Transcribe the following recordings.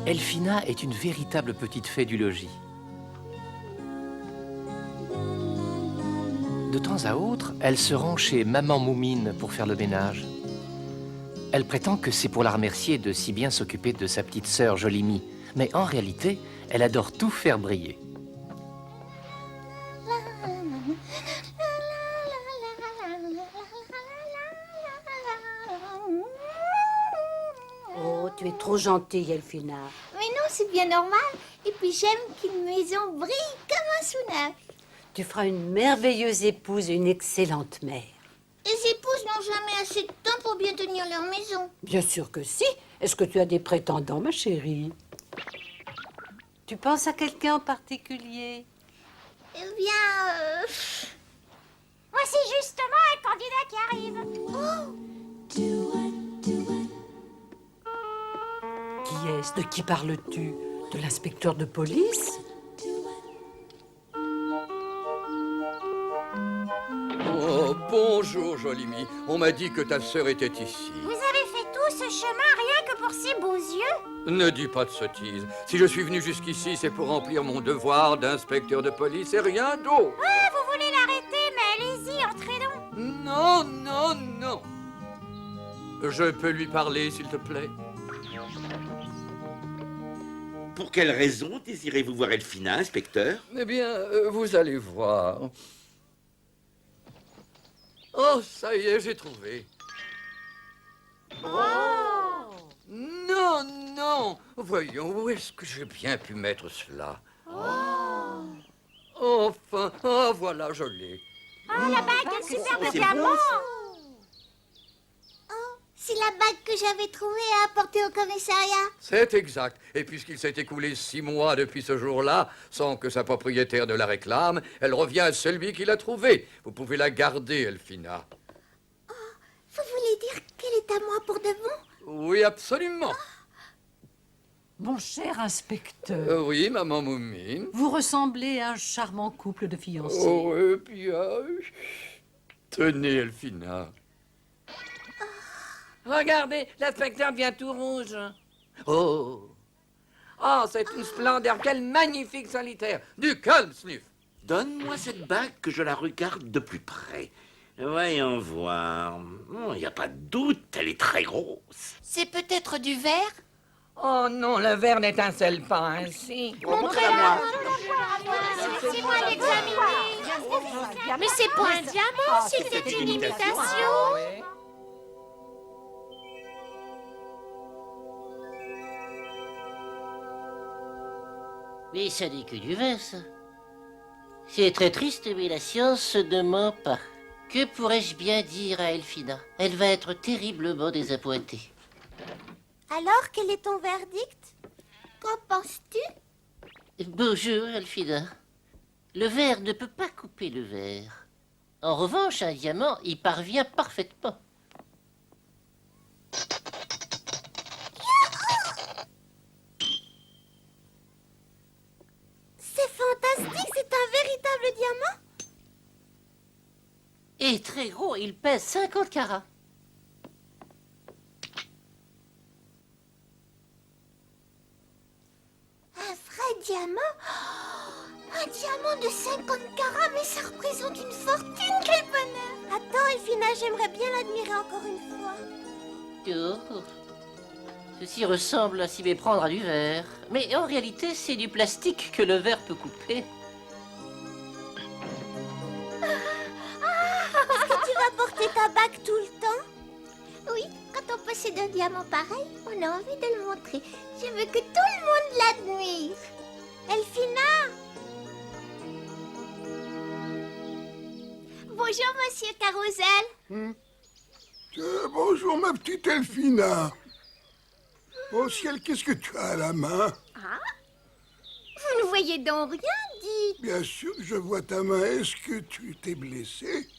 Elphina est une véritable petite fée du logis. De temps à autre, elle se rend chez Maman Moumine pour faire le ménage. Elle prétend que c'est pour la remercier de si bien s'occuper de sa petite sœur Jolimie. Mais en réalité, elle adore tout faire briller. Oh, tu es trop gentille, Elphina. Mais non, c'est bien normal. Et puis j'aime qu'une maison brille comme un sous-neuf. Tu feras une merveilleuse épouse et une excellente mère. Les épouses n'ont jamais assez de temps pour bien tenir leur maison. Bien sûr que si. Est-ce que tu as des prétendants, ma chérie? Tu penses à quelqu'un en particulier? Eh bien, Voici justement un candidat qui arrive. Qui est-ce? De qui parles-tu? De l'inspecteur de police? Oh, bonjour, Jolimie. On m'a dit que ta sœur était ici. Vous avez fait tout ce chemin rien que pour ces beaux yeux? Ne dis pas de sottises. Si je suis venu jusqu'ici, c'est pour remplir mon devoir d'inspecteur de police et rien d'autre. Ah, vous voulez l'arrêter, mais allez-y, entrez donc. Non, non, non. Je peux lui parler, s'il te plaît? Pour quelle raison désirez-vous voir Elphina, inspecteur? Eh bien, vous allez voir. Oh, ça y est, j'ai trouvé. Oh! Non, non. Voyons, où est-ce que j'ai bien pu mettre cela? Enfin, ah, voilà, je l'ai. Oh, la bague, quel superbe c'est diamant! c'est la bague que j'avais trouvée à apporter au commissariat. C'est exact. Et puisqu'il s'est écoulé 6 mois depuis ce jour-là, sans que sa propriétaire ne la réclame, elle revient à celui qui l'a trouvée. Vous pouvez la garder, Elphina. Vous voulez dire qu'elle est à moi pour de bon? Oui, absolument. Mon cher inspecteur, Oui, maman Moumine. vous ressemblez à un charmant couple de fiancés. Oh, et puis, tenez, Elphina. Regardez, l'inspecteur devient tout rouge. Oh! Oh, c'est une splendeur, quel magnifique solitaire. Du calme, Sniff. Donne-moi cette bague que je la regarde de plus près. Voyons voir. Il n'y a pas de doute, elle est très grosse. C'est peut-être du verre? Oh non, le verre n'étincelle pas ainsi. Montrez-la-moi. Laissez-moi l'examiner. Mais c'est pas un diamant, c'était une imitation. Mais ça n'est que du verre, ça. C'est très triste, mais la science ne ment pas. Que pourrais-je bien dire à Elphina? Elle va être terriblement désappointée. Alors, quel est ton verdict? Qu'en penses-tu? Bonjour, Elphina. Le verre ne peut pas couper le verre. En revanche, un diamant y parvient parfaitement. C'est fantastique, c'est un véritable diamant? Et très gros, il pèse 50 carats. Un vrai diamant? Oh, un diamant de 50 carats, mais ça représente une fortune, quel bonheur! Attends, Elphina, j'aimerais bien l'admirer encore une fois. Oh. Ceci ressemble à s'y méprendre à du verre. Mais en réalité, c'est du plastique que le verre peut couper. Est-ce que tu vas porter ta bague tout le temps? Oui, quand on possède un diamant pareil, on a envie de le montrer. Je veux que tout le monde l'admire. Elphina! Bonjour, monsieur Carousel. Bonjour, ma petite Elphina. Oh ciel, qu'est-ce que tu as à la main? Vous ne voyez donc rien, dites. Bien sûr que je vois ta main. Est-ce que tu t'es blessé?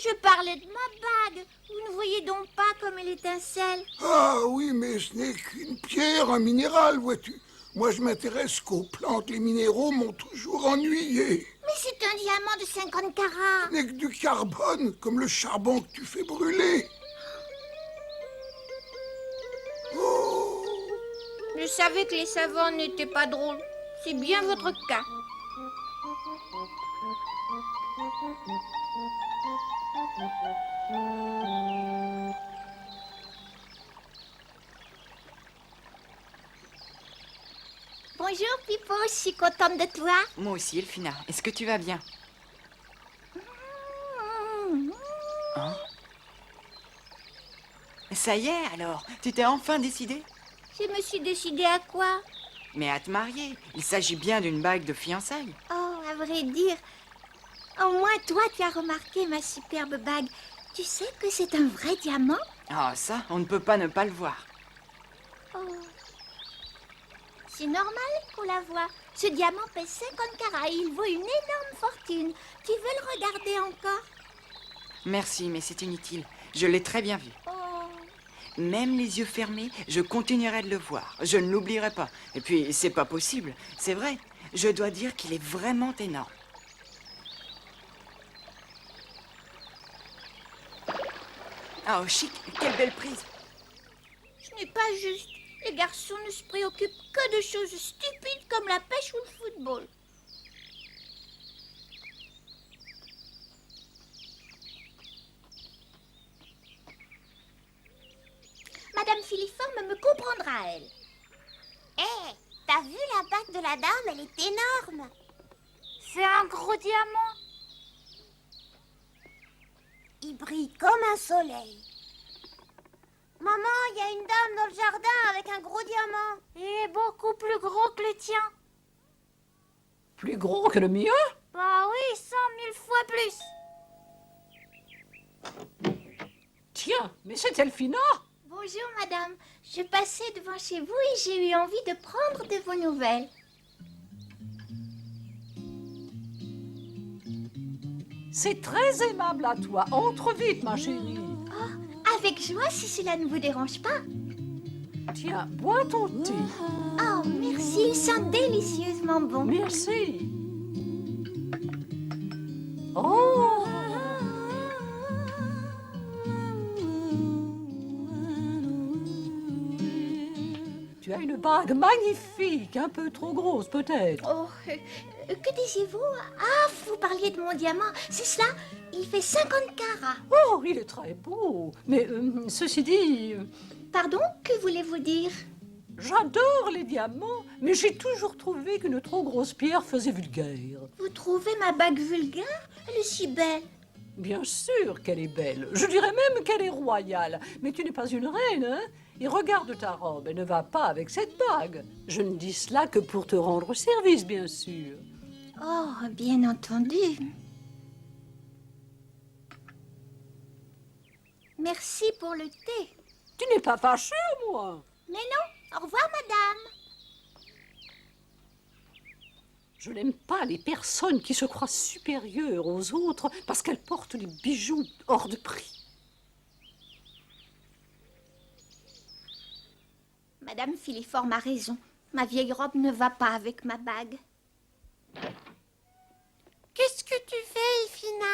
Je parlais de ma bague. Vous ne voyez donc pas comme elle étincelle. Ah oui, mais ce n'est qu'une pierre, un minéral, vois-tu. Moi, je m'intéresse qu'aux plantes. Les minéraux m'ont toujours ennuyé. Mais c'est un diamant de 50 carats. Ce n'est que du carbone, comme le charbon que tu fais brûler. Je savais que les savants n'étaient pas drôles. C'est bien votre cas. Bonjour, Pipo, je suis contente de toi. Moi aussi, Elfina. Est-ce que tu vas bien? Hein? Ça y est, alors. Tu t'es enfin décidée? Je me suis décidée à quoi? Mais à te marier. Il s'agit bien d'une bague de fiançailles. Oh, à vrai dire, au moins toi, tu as remarqué ma superbe bague. Tu sais que c'est un vrai diamant? Ah, ça, on ne peut pas ne pas le voir. Oh. C'est normal qu'on la voie. Ce diamant pèse 50 carats et il vaut une énorme fortune. Tu veux le regarder encore? Merci, mais c'est inutile. Je l'ai très bien vu. Oh. Même les yeux fermés, je continuerai de le voir. Je ne l'oublierai pas. Et puis, c'est pas possible. C'est vrai. Je dois dire qu'il est vraiment énorme. Oh, chic. Quelle belle prise. Ce n'est pas juste. Les garçons ne se préoccupent que de choses stupides comme la pêche ou le football. Madame Filiforme me comprendra, elle. Hé, t'as vu la bague de la dame? Elle est énorme. C'est un gros diamant. Il brille comme un soleil. Maman, il y a une dame dans le jardin avec un gros diamant. Il est beaucoup plus gros que le tien. Plus gros que le mien? Bah oui, 100 000 fois plus. Tiens, mais c'est Elfina. Bonjour, madame. Je passais devant chez vous et j'ai eu envie de prendre de vos nouvelles. C'est très aimable à toi. Entre vite, ma chérie. Oh, avec joie si cela ne vous dérange pas. Tiens, bois ton thé. Oh, merci, ils sont délicieusement bons. Merci. Oh! Tu as une bague magnifique, un peu trop grosse peut-être. Oh, que disiez-vous? Ah, vous parliez de mon diamant. C'est cela, il fait 50 carats. Oh, il est très beau. Mais ceci dit, Pardon, que voulez-vous dire? j'adore les diamants, mais j'ai toujours trouvé qu'une trop grosse pierre faisait vulgaire. Vous trouvez ma bague vulgaire? Elle est si belle. Bien sûr qu'elle est belle. Je dirais même qu'elle est royale. Mais tu n'es pas une reine, hein? Et regarde ta robe, elle ne va pas avec cette bague. Je ne dis cela que pour te rendre service, bien sûr. Oh, bien entendu. Merci pour le thé. Tu n'es pas fâchée, moi? Mais non, au revoir, madame. Je n'aime pas les personnes qui se croient supérieures aux autres parce qu'elles portent des bijoux hors de prix. Madame Filiforme a raison. Ma vieille robe ne va pas avec ma bague. Qu'est-ce que tu fais, Elfina?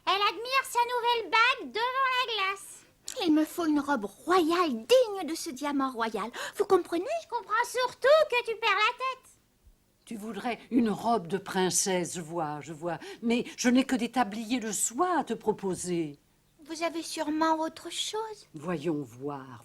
Elle admire sa nouvelle bague devant la glace. Il me faut une robe royale digne de ce diamant royal. Vous comprenez? Je comprends surtout que tu perds la tête. Tu voudrais une robe de princesse, je vois. Mais je n'ai que des tabliers de soie à te proposer. Vous avez sûrement autre chose. Voyons voir.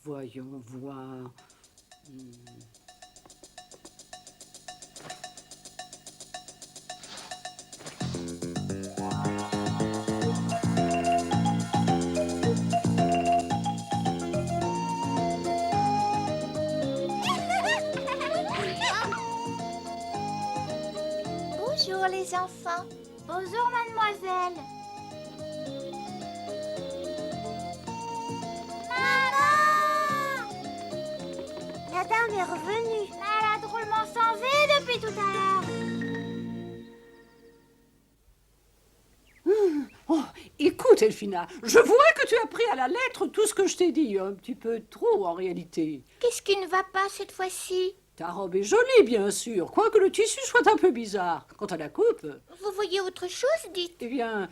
Bonjour les enfants. Bonjour, mademoiselle. Maman! La dame est revenue. Elle a drôlement changé depuis tout à l'heure. Oh, écoute, Elfina, je vois que tu as pris à la lettre tout ce que je t'ai dit. Un petit peu trop, en réalité. Qu'est-ce qui ne va pas cette fois-ci? Ta robe est jolie, bien sûr, quoique le tissu soit un peu bizarre. Quant à la coupe, Vous voyez autre chose, dites? eh bien,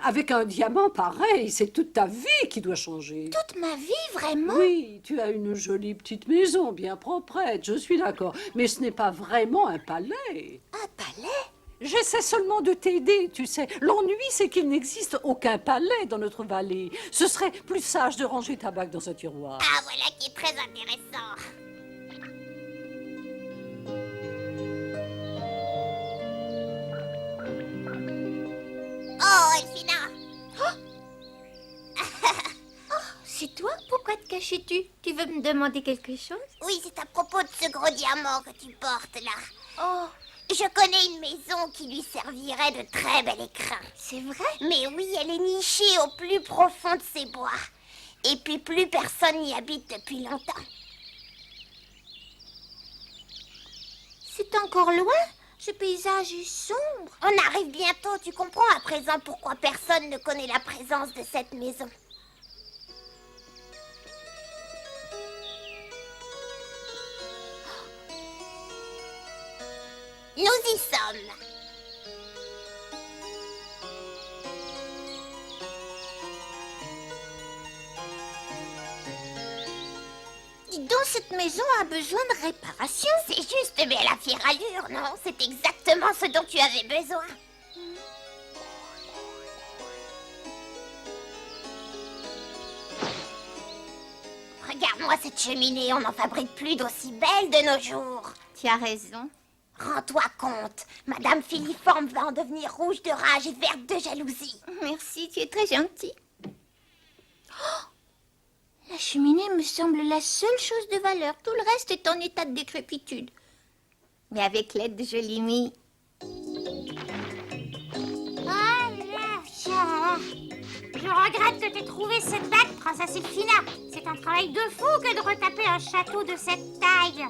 avec un diamant pareil, c'est toute ta vie qui doit changer. Toute ma vie, vraiment? Oui, tu as une jolie petite maison, bien proprette, je suis d'accord. Mais ce n'est pas vraiment un palais. Un palais? J'essaie seulement de t'aider, tu sais. L'ennui, c'est qu'il n'existe aucun palais dans notre vallée. Ce serait plus sage de ranger ta bague dans un tiroir. Ah, voilà qui est très intéressant. Oh, Elphina! C'est toi? Pourquoi te cachais-tu? Tu veux me demander quelque chose? Oui, c'est à propos de ce gros diamant que tu portes là. Oh, Je connais une maison qui lui servirait de très bel écrin. c'est vrai? Mais oui, elle est nichée au plus profond de ces bois. Et puis plus personne n'y habite depuis longtemps. C'est encore loin? Ce paysage est sombre. On arrive bientôt, tu comprends à présent pourquoi personne ne connaît la présence de cette maison. Nous y sommes. Dis donc, cette maison a besoin de réparation. C'est juste, mais elle a fière allure, non? C'est exactement ce dont tu avais besoin. Regarde-moi cette cheminée, on n'en fabrique plus d'aussi belles de nos jours. Tu as raison. Rends-toi compte, Madame Filiforme va en devenir rouge de rage et verte de jalousie. Merci, tu es très gentil. Oh, la cheminée me semble la seule chose de valeur. Tout le reste est en état de décrépitude. Mais avec l'aide de Jolimi... Je regrette que tu aies trouvé cette bague, princesse Elphina. C'est un travail de fou que de retaper un château de cette taille.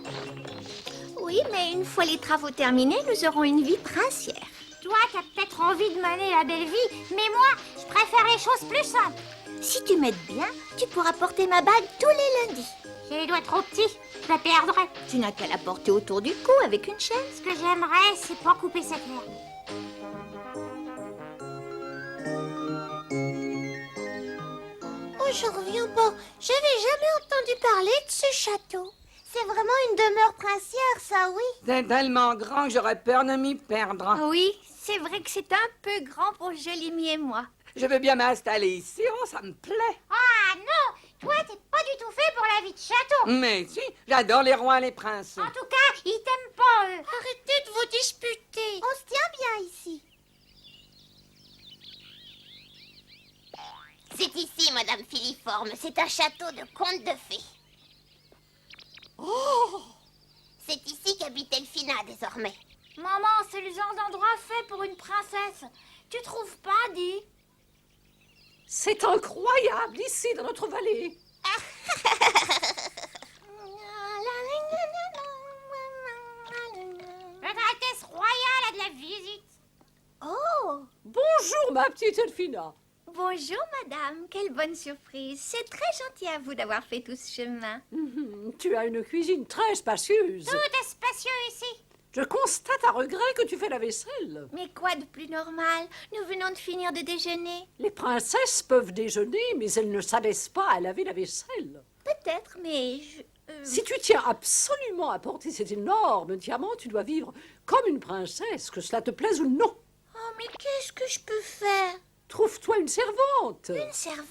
Oui, mais une fois les travaux terminés, nous aurons une vie princière. Toi, t'as peut-être envie de mener la belle vie, mais moi, je préfère les choses plus simples. Si tu m'aides bien, tu pourras porter ma bague tous les lundis. J'ai les doigts trop petits, je la perdrai. Tu n'as qu'à la porter autour du cou avec une chaîne. Ce que j'aimerais, c'est pas couper cette herbe. Oh, je reviens pas. J'avais jamais entendu parler de ce château. C'est vraiment une demeure princière, ça, oui. C'est tellement grand que j'aurais peur de m'y perdre. Oui, c'est vrai que c'est un peu grand pour Jolimi et moi. Je veux bien m'installer ici, oh, ça me plaît. Ah non, toi, t'es pas du tout fait pour la vie de château. Mais si, j'adore les rois et les princes. En tout cas, ils t'aiment pas, eux. Arrêtez de vous disputer. On se tient bien ici. C'est ici, Madame Filiforme. C'est un château de conte de fées. Oh! C'est ici qu'habite Elphina, désormais. Maman, c'est le genre d'endroit fait pour une princesse. Tu trouves pas, dis? C'est incroyable ici, dans notre vallée. L'Altesse royale a de la visite. Oh, Bonjour, ma petite Elphina. bonjour madame, quelle bonne surprise. C'est très gentil à vous d'avoir fait tout ce chemin. Tu as une cuisine très spacieuse. Tout est spacieux ici. Je constate à regret que tu fais la vaisselle. Mais quoi de plus normal? Nous venons de finir de déjeuner. Les princesses peuvent déjeuner, mais elles ne s'adressent pas à laver la vaisselle. Peut-être, mais Si tu tiens absolument à porter cet énorme diamant, tu dois vivre comme une princesse, que cela te plaise ou non. Oh, mais qu'est-ce que je peux faire? Trouve-toi une servante. Une servante?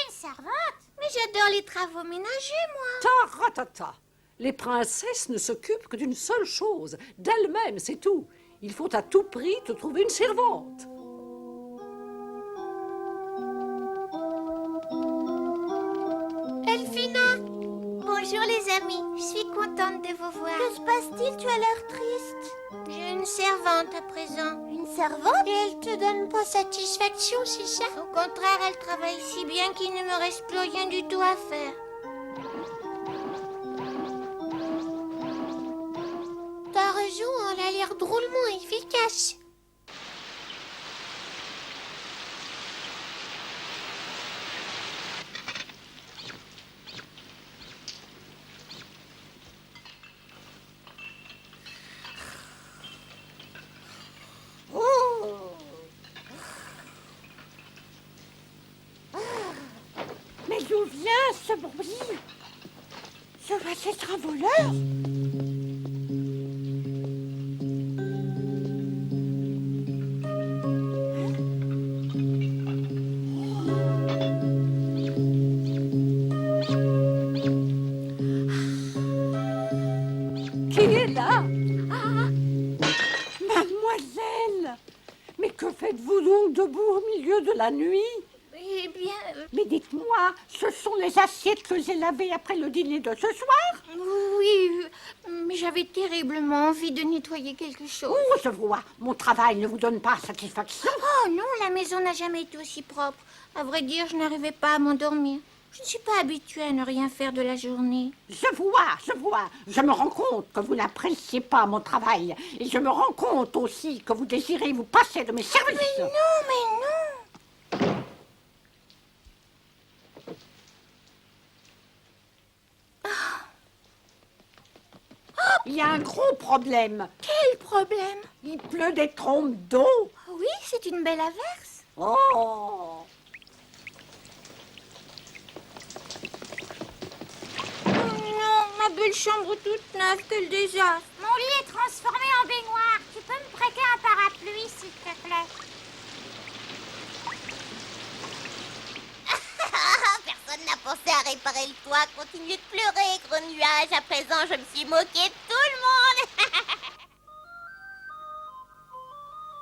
Une servante? Mais j'adore les travaux ménagers, moi. Taratata. Les princesses ne s'occupent que d'une seule chose, d'elles-mêmes, c'est tout. Il faut à tout prix te trouver une servante. Elphina! Bonjour les amis, je suis contente de vous voir. Que se passe-t-il? Tu as l'air triste. J'ai une servante à présent. Une servante? Et elle te donne pas satisfaction, c'est ça? Au contraire, elle travaille si bien qu'il ne me reste plus rien du tout à faire. T'as raison, elle a l'air drôlement efficace. ce bruit? Ce va être un voleur? Qui est là? Mademoiselle! Mais que faites-vous donc debout au milieu de la nuit? Eh bien, Mais dites-moi, ce sont les assiettes que j'ai lavées après le dîner de ce soir? oui, mais j'avais terriblement envie de nettoyer quelque chose. Oh, je vois, mon travail ne vous donne pas satisfaction. Oh non, la maison n'a jamais été aussi propre. À vrai dire, je n'arrivais pas à m'endormir. Je ne suis pas habituée à ne rien faire de la journée. Je vois. Je me rends compte que vous n'appréciez pas mon travail. Et je me rends compte aussi que vous désirez vous passer de mes services. Mais non! Il y a un gros problème. Quel problème? Il pleut des trompes d'eau. Oui, c'est une belle averse. Oh! Non, ma belle chambre toute neuve, quel désastre. Mon lit est transformé en baignoire. Tu peux me prêter un parapluie, s'il te plaît? Personne n'a pensé à réparer le toit. Continuez de pleurer, gros nuage. À présent, je me suis moquée de tout le monde.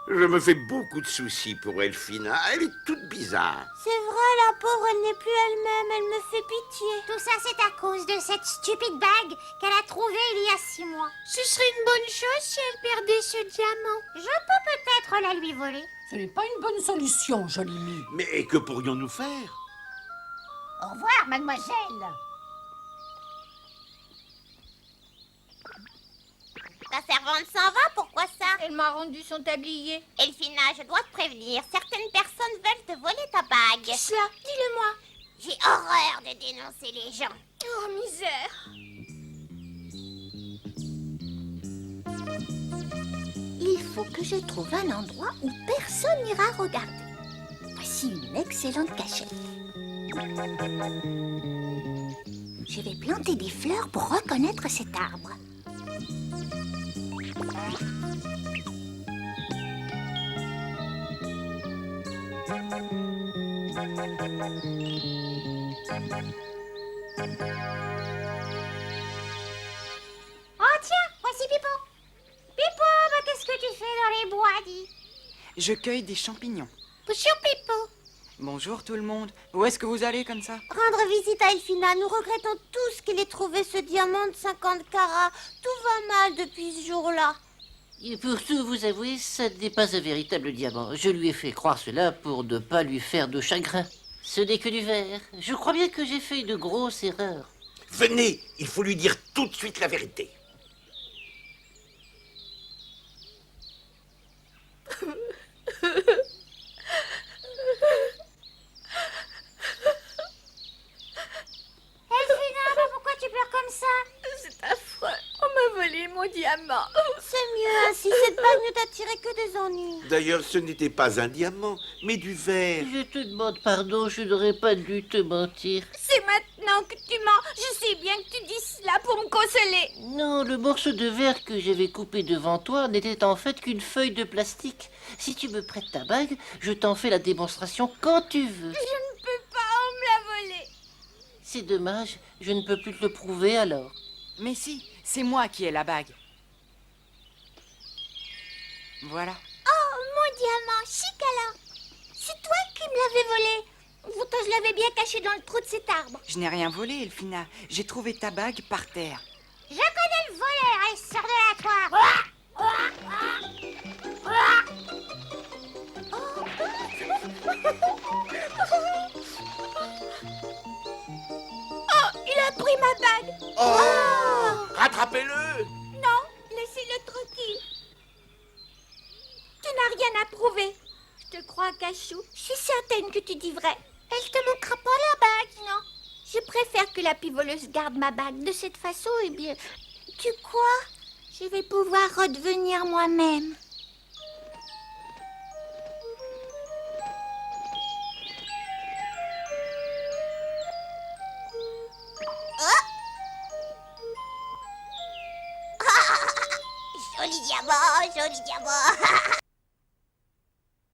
Je me fais beaucoup de soucis pour Elfina. Elle est toute bizarre. C'est vrai, la pauvre, elle n'est plus elle-même. Elle me fait pitié. Tout ça, c'est à cause de cette stupide bague qu'elle a trouvée il y a 6 mois. Ce serait une bonne chose si elle perdait ce diamant. Je peux peut-être la lui voler. Ce n'est pas une bonne solution, Jolimi. Mais que pourrions-nous faire? Au revoir, mademoiselle. Ta servante s'en va, pourquoi ça? Elle m'a rendu son tablier. Elfina, je dois te prévenir. Certaines personnes veulent te voler ta bague. Qui cela? Dis-le-moi. J'ai horreur de dénoncer les gens. Oh, misère. Il faut que je trouve un endroit où personne n'ira regarder. Voici une excellente cachette. Je vais planter des fleurs pour reconnaître cet arbre. Oh tiens, voici Pipo. Pipo, qu'est-ce que tu fais dans les bois, dis? Je cueille des champignons. Bonjour, Pipo. Bonjour tout le monde. Où est-ce que vous allez comme ça? Rendre visite à Elfina, nous regrettons tous qu'il ait trouvé ce diamant de 50 carats. Tout va mal depuis ce jour-là. Et pour tout vous avouer, ça n'est pas un véritable diamant. Je lui ai fait croire cela pour ne pas lui faire de chagrin. Ce n'est que du verre. Je crois bien que j'ai fait une grosse erreur. Venez, il faut lui dire tout de suite la vérité. Elfina, pourquoi tu pleures comme ça? C'est affreux. On m'a volé mon diamant. C'est mieux ainsi, cette bague ne t'attirait que des ennuis. D'ailleurs, ce n'était pas un diamant, mais du verre. Je te demande pardon, je n'aurais pas dû te mentir. C'est maintenant que tu mens. Je sais bien que tu dis cela pour me consoler. Non, le morceau de verre que j'avais coupé devant toi n'était en fait qu'une feuille de plastique. Si tu me prêtes ta bague, je t'en fais la démonstration quand tu veux. Je ne peux pas, on me l'a volé. C'est dommage, je ne peux plus te le prouver alors. Mais si, c'est moi qui ai la bague. Voilà. Oh, mon diamant, Chicala. C'est toi qui me l'avais volé. Pourtant, je l'avais bien caché dans le trou de cet arbre. Je n'ai rien volé, Elfina. J'ai trouvé ta bague par terre. Je connais le voleur, il sort de la toile. Oh, il a pris ma bague. Oh, rattrapez-le! Non, laissez-le tranquille. Tu n'as rien à prouver. Je te crois, Cachou. Je suis certaine que tu dis vrai. Elle te manquera pas la bague, non? Je préfère que la pivoleuse garde ma bague. De cette façon, eh bien... Tu crois? Je vais pouvoir redevenir moi-même. Joli diamant, joli diamant.